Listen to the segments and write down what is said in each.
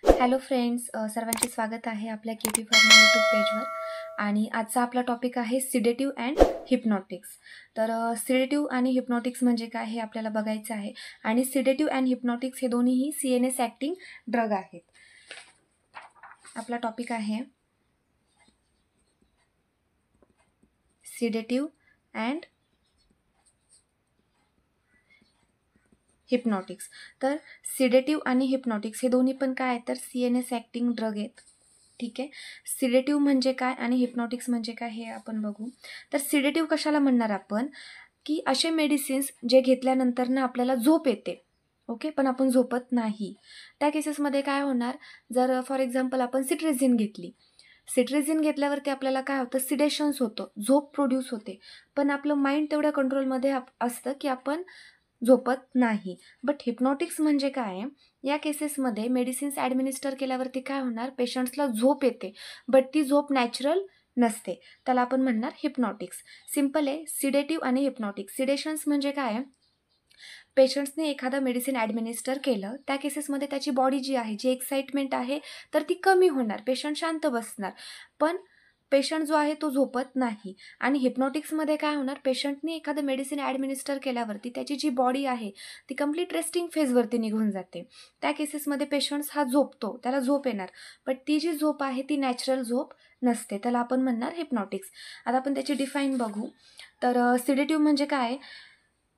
Hello friends, सर्वांचे स्वागत आहे आपल्या के पी फार्मा यूट्यूब पेजवर. आणि आजचा आपला टॉपिक आहे सिडेटिव्ह अँड हिप्नॉटिक्स. तर सिडेटिव्ह आणि हिप्नॉटिक्स म्हणजे काय हे आपल्याला बघायचं आहे. आणि सिडेटिव्ह अँड हिप्नॉटिक्स हे दोन्हीही CNS ॲक्टिंग ड्रग आहेत. आपला टॉपिक आहे सिडेटिव्ह अँड हिप्नॉटिक्स. तर सिडेटिव्ह आणि हिप्नॉटिक्स हे दोन्ही पण काय आहेत तर CNS ॲक्टिंग ड्रग आहेत. ठीक आहे. सिडेटिव्ह म्हणजे काय आणि हिप्नॉटिक्स म्हणजे काय हे आपण बघू. तर सिडेटिव्ह कशाला म्हणणार आपण, की असे मेडिसिन्स जे घेतल्यानंतर ना आपल्याला झोप येते, ओके, पण आपण झोपत नाही. त्या केसेसमध्ये काय होणार, जर फॉर एक्झाम्पल आपण सिट्रेझिन घेतली, सिट्रेझिन घेतल्यावरती आपल्याला काय होतं, सिडेशन्स होतं, झोप प्रोड्यूस होते, पण आपलं माइंड तेवढ्या कंट्रोलमध्ये असतं की आपण झोपत नाही. बट हिप्नॉटिक्स म्हणजे काय, या केसेसमध्ये मेडिसिन्स ॲडमिनिस्टर केल्यावरती काय होणार, पेशंट्सला झोप येते, बट ती झोप नॅचरल नसते. त्याला आपण म्हणणार हिप्नॉटिक्स. सिम्पल आहे, सिडेटिव्ह आणि हिप्नॉटिक्स. सिडेशन्स म्हणजे काय, पेशंट्सने एखादं मेडिसिन ॲडमिनिस्टर केलं, त्या केसेसमध्ये त्याची बॉडी जी आहे, जी एक्साइटमेंट आहे तर ती कमी होणार, पेशंट शांत बसणार, पण पेशंट जो आहे तो झोपत नाही. आणि हिप्नॉटिक्समध्ये काय होणार, पेशंटने एखादं मेडिसिन ॲडमिनिस्टर केल्यावरती त्याची जी बॉडी आहे ती कंप्लीट रेस्टिंग फेजवरती निघून जाते. त्या केसेसमध्ये पेशंट्स हा झोपतो, त्याला झोप येणार, बट ती जी झोप आहे ती नॅचरल झोप नसते. त्याला आपण म्हणणार हिप्नॉटिक्स. आता आपण त्याची डिफाईन बघू. तर सिडेटिव्ह म्हणजे काय,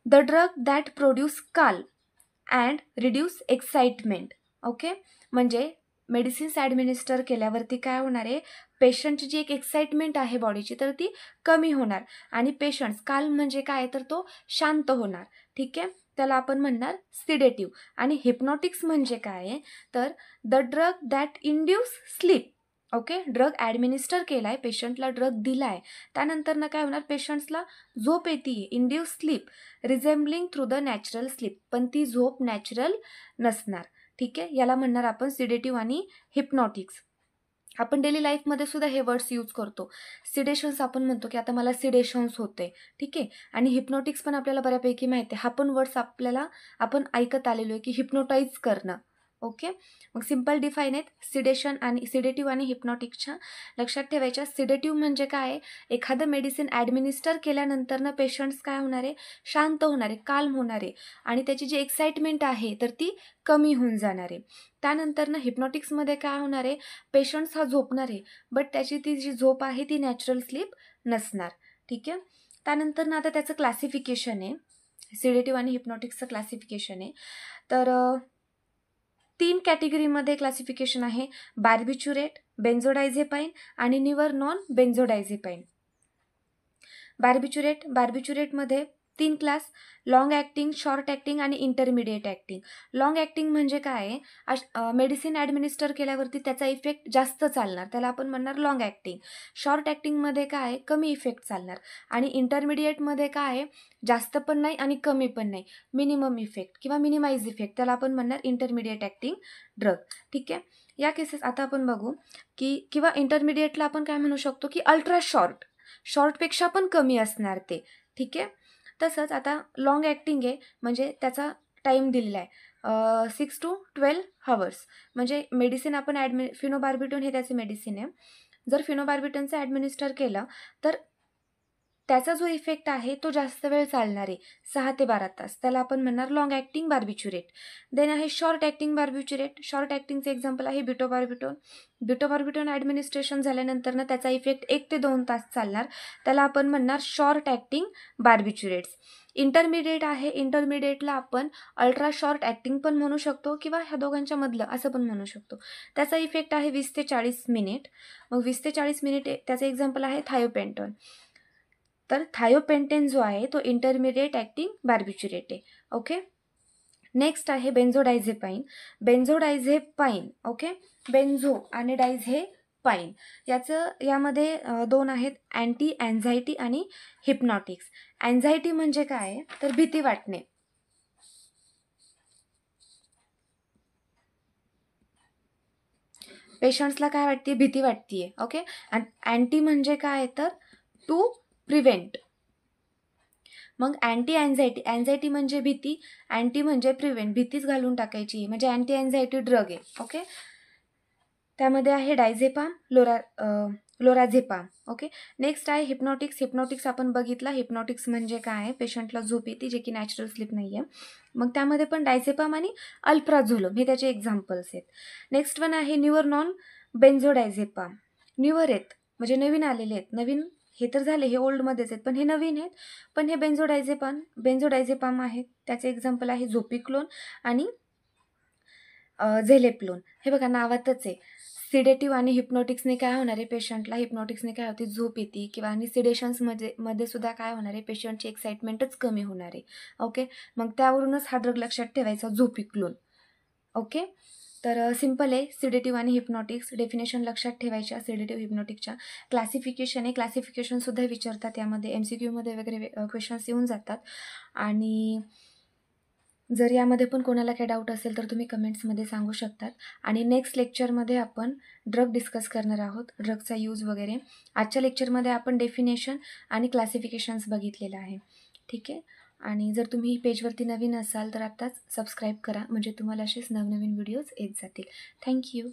the drug that produce calm and reduce excitement. Okay, म्हणजे मेडिसिन्स ॲडमिनिस्टर केल्यावरती काय होणार आहे, पेशंटची जी एक एक्साइटमेंट आहे बॉडीची तर ती कमी होणार, आणि पेशंट्स काल्म म्हणजे काय तर तो शांत होणार. ठीक आहे, त्याला आपण म्हणणार सिडेटिव्ह. आणि हिप्नॉटिक्स म्हणजे काय तर the drug that induce sleep. Okay, drug administer केला आहे, पेशंटला ड्रग दिला आहे, त्यानंतर ना काय होणार, पेशंट्सला झोप येते, induce sleep resembling through the natural sleep, पण ती झोप नॅचरल नसणार. ठीक आहे, याला म्हणणार आपण सिडेटिव्ह आणि हिप्नॉटिक्स. आपण डेली लाईफमध्ये सुद्धा हे वर्ड्स यूज करतो. सिडेशन्स आपण म्हणतो की आता मला सिडेशन्स होते. ठीक आहे, आणि हिप्नॉटिक्स पण आपल्याला बऱ्यापैकी माहिती आहे. हा पण वर्ड्स आपण ऐकत आलेलो आहे की हिप्नोटाईज करणं. ओके, मग सिम्पल डिफाईन आहेत सिडेशन आणि सिडेटिव्ह आणि हिप्नॉटिक्सच्या. लक्षात ठेवायच्या, सिडेटिव्ह म्हणजे काय, एखादं मेडिसिन ॲडमिनिस्टर केल्यानंतरनं पेशंट्स काय होणार आहे, शांत होणार आहे, काल्म होणार आहे, आणि त्याची जी एक्साइटमेंट आहे तर ती कमी होऊन जाणार आहे. त्यानंतरनं हिप्नॉटिक्समध्ये काय होणार आहे, पेशंट्स हा झोपणार आहे, बट त्याची ती जी झोप आहे ती नॅचरल स्लीप नसणार. ठीक आहे, त्यानंतर ना आता त्याचं क्लासिफिकेशन आहे, सिडेटिव्ह आणि हिप्नॉटिक्सचं क्लासिफिकेशन आहे. तर 3 कॅटेगरीमध्ये क्लासिफिकेशन आहे, बार्बिच्युरेट, बेन्झोडायझेपाईन आणि निवर नॉन बेन्झोडायझेपाईन. बार्बिच्युरेटमध्ये 3 class, long acting, short acting आणि इंटरमिडिएट ॲक्टिंग. लॉंग ॲक्टिंग म्हणजे काय, मेडिसिन ॲडमिनिस्टर केल्यावरती त्याचा इफेक्ट जास्त चालणार, त्याला आपण म्हणणार लॉंग ॲक्टिंग. शॉर्ट ॲक्टिंगमध्ये काय, कमी इफेक्ट चालणार. आणि इंटरमिडिएटमध्ये काय, जास्त पण नाही आणि कमी पण नाही, मिनिमम इफेक्ट किंवा मिनिमाइज इफेक्ट, त्याला आपण म्हणणार इंटरमिडिएट ॲक्टिंग ड्रग. ठीक आहे, या केसेस आता आपण बघू की, किंवा इंटरमिडिएटला आपण काय म्हणू शकतो की अल्ट्रा शॉर्टपेक्षा पण कमी असणार ते. ठीक आहे, तसंच आता लॉंग ॲक्टिंग आहे, म्हणजे त्याचा टाईम दिलेला आहे 6 to 12 hours. म्हणजे मेडिसिन आपण फिनोबार्बिटोन हे त्याचे मेडिसिन आहे, जर फिनोबार्बिटोनचं ॲडमिनिस्टर केलं तर त्याचा जो इफेक्ट आहे तो जास्त वेळ चालणार आहे, 6 ते 12 तास, त्याला आपण म्हणणार लॉंग ॲक्टिंग बार्बिच्युरेट. देन आहे शॉर्ट ॲक्टिंग बार्बिच्युरेट. शॉर्ट ॲक्टिंगचे एक्झाम्पल आहे बिटोबार्बिटोन ॲडमिनिस्ट्रेशन झाल्यानंतर त्याचा इफेक्ट 1 ते 2 तास चालणार, त्याला आपण म्हणणार शॉर्ट ॲक्टिंग बार्बिच्युरेट्स. इंटरमिडिएट आहे, इंटरमिडिएटला आपण अल्ट्रा शॉर्ट ॲक्टिंग पण म्हणू शकतो किंवा ह्या दोघांच्या मधलं असं पण म्हणू शकतो. त्याचा इफेक्ट आहे 20 ते 40 मिनिट. मग 20 ते 40 मिनिट त्याचं एक्झाम्पल आहे थायोपेंटॉन. तर थायोपेंटेन जो आहे तो इंटरमिडिएट ॲक्टिंग बार्बिच्युरेट आहे. ओके, नेक्स्ट आहे बेन्झोडायझेपाईन. ओके, बेन्झो आणि डायझेपाईन, यामध्ये 2 आहेत, अँटी अँझायटी आणि हिप्नॉटिक्स. अँझायटी म्हणजे काय तर भीती वाटणे. पेशंट्सला काय वाटते, भीती वाटते. ओके, आणि अँटी म्हणजे काय तर टू प्रिव्हेंट. मग अँटी अँझायटी म्हणजे भीती, अँटी म्हणजे प्रिव्हेंट, भीतीच घालून टाकायची, म्हणजे अँटी अँझायटी ड्रग आहे. ओके, त्यामध्ये आहे डायझेपाम, लोराझेपाम. ओके. नेक्स्ट आहे हिप्नॉटिक्स. हिप्नॉटिक्स आपण बघितला. हिप्नॉटिक्स म्हणजे काय आहे, पेशंटला झोप येते जे की नॅचरल स्लीप नाही आहे. मग त्यामध्ये पण डायझेपाम आणि अल्प्राझोलम हे त्याचे एक्झाम्पल्स आहेत. नेक्स्ट वन आहे न्यूअर नॉन बेन्झोडायझेपाम. न्यूअर आहेत म्हणजे नवीन आलेले आहेत. नवीन हे तर झाले, हे ओल्डमध्येच आहेत, पण हे नवीन आहेत. पण हे बेन्झोडायझेपाम आहेत. त्याचे एक्झाम्पल आहे झोपिक्लोन आणि झेलेप्लोन. हे बघा नावातच आहे. सिडेटिव्ह आणि हिप्नॉटिक्सने काय होणार आहे, पेशंटला हिप्नॉटिक्सने काय होते, झोप येते किंवा आणि सिडेशन्समध्ये सुद्धा काय होणार आहे, पेशंटची एक्साइटमेंटच कमी होणार आहे. ओके. मग त्यावरूनच हा ड्रग लक्षात ठेवायचा, झोपिक्लोन. ओके. तर सिम्पल आहे सिडेटिव्ह आणि हिप्नॉटिक्स. डेफिनेशन लक्षात ठेवायच्या सिडेटिव्ह हिप्नॉटिकच्या. क्लासिफिकेशन आहे, क्लासिफिकेशनसुद्धा विचारतात यामध्ये, MCQमध्ये वगैरे क्वेश्चन्स येऊन जातात. आणि जर यामध्ये पण कोणाला काही डाऊट असेल तर तुम्ही कमेंट्समध्ये सांगू शकतात. आणि नेक्स्ट लेक्चरमध्ये आपण ड्रग डिस्कस करणार आहोत, ड्रगचा यूज वगैरे. आजच्या लेक्चरमध्ये आपण डेफिनेशन आणि क्लासिफिकेशन्स बघितलेलं आहे. ठीक आहे. आणि जर तुम्ही पेजवरती नवीन असाल तर आत्ताच सबस्क्राईब करा, म्हणजे तुम्हाला असेच नवनवीन व्हिडिओज येत जातील. थँक्यू.